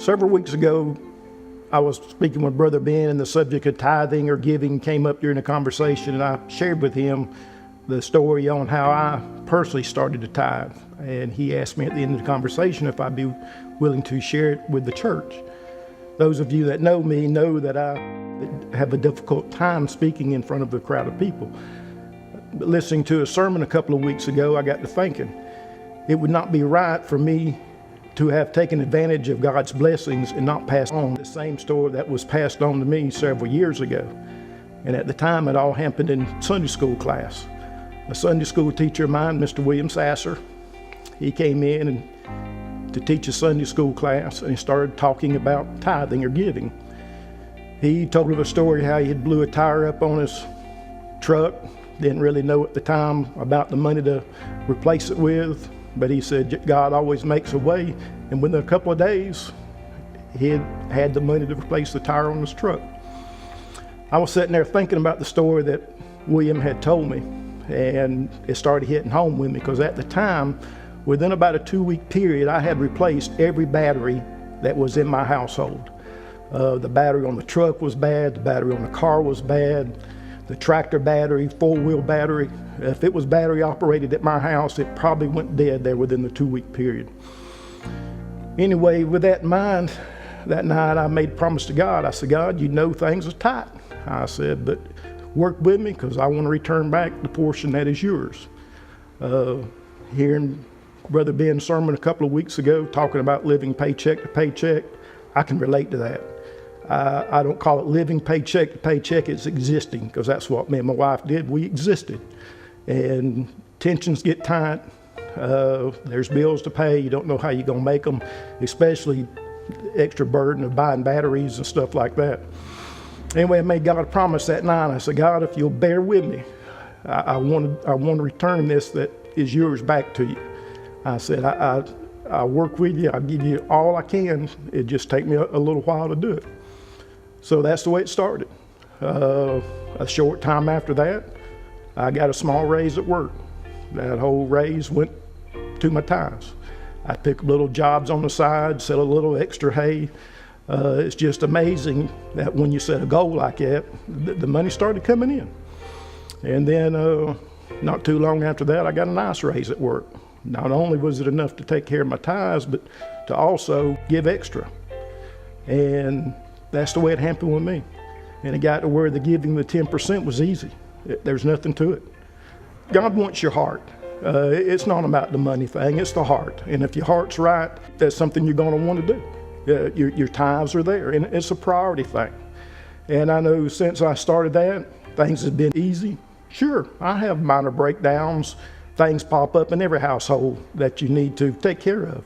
Several weeks ago, I was speaking with Brother Ben, and the subject of tithing or giving came up during the conversation, and I shared with him the story on how I personally started to tithe. And he asked me at the end of the conversation if I'd be willing to share it with the church. Those of you that know me know that I have a difficult time speaking in front of a crowd of people. But listening to a sermon a couple of weeks ago, I got to thinking, it would not be right for me to have taken advantage of God's blessings and not pass on the same story that was passed on to me several years ago. And at the time, it all happened in Sunday school class. A Sunday school teacher of mine, Mr. William Sasser, he came in to teach a Sunday school class, and he started talking about tithing or giving. He told of a story how he had blew a tire up on his truck, didn't really know at the time about the money to replace it with, but he said God always makes a way, and within a couple of days, he had the money to replace the tire on his truck. I was sitting there thinking about the story that William had told me, and it started hitting home with me because at the time, within about a 2-week period, I had replaced every battery that was in my household. The battery on the truck was bad, the battery on the car was bad, the tractor battery, 4-wheel battery. If it was battery operated at my house, it probably went dead there within the 2-week period. Anyway, with that in mind, that night I made a promise to God. I said, God, you know things are tight. I said, but work with me because I want to return back the portion that is yours. Hearing Brother Ben's sermon a couple of weeks ago talking about living paycheck to paycheck, I can relate to that. I don't call it living paycheck to paycheck, it's existing, because that's what me and my wife did. We existed. And tensions get tight. There's bills to pay. You don't know how you're going to make them, especially the extra burden of buying batteries and stuff like that. Anyway, I made God a promise that night. I said, God, if you'll bear with me, I want to return this that is yours back to you. I said, I'll work with you. I'll give you all I can. It just take me a little while to do it. So that's the way it started. A short time after that, I got a small raise at work. That whole raise went to my tithes. I picked little jobs on the side, sell a little extra hay. It's just amazing that when you set a goal like that, the money started coming in. And then not too long after that, I got a nice raise at work. Not only was it enough to take care of my tithes, but to also give extra. And that's the way it happened with me. And it got to where the giving the 10% was easy. There's nothing to it. God wants your heart. It's not about the money thing, it's the heart. And if your heart's right, that's something you're going to want to do. Your tithes are there, and it's a priority thing. And I know since I started that, things have been easy. Sure, I have minor breakdowns. Things pop up in every household that you need to take care of.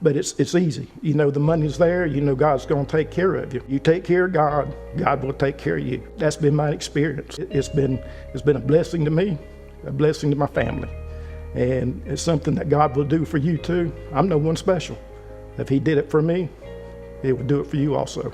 But it's easy. You know the money's there, you know God's going to take care of you. You take care of God, God will take care of you. That's been my experience. It's been a blessing to me, a blessing to my family. And it's something that God will do for you too. I'm no one special. If he did it for me, he would do it for you also.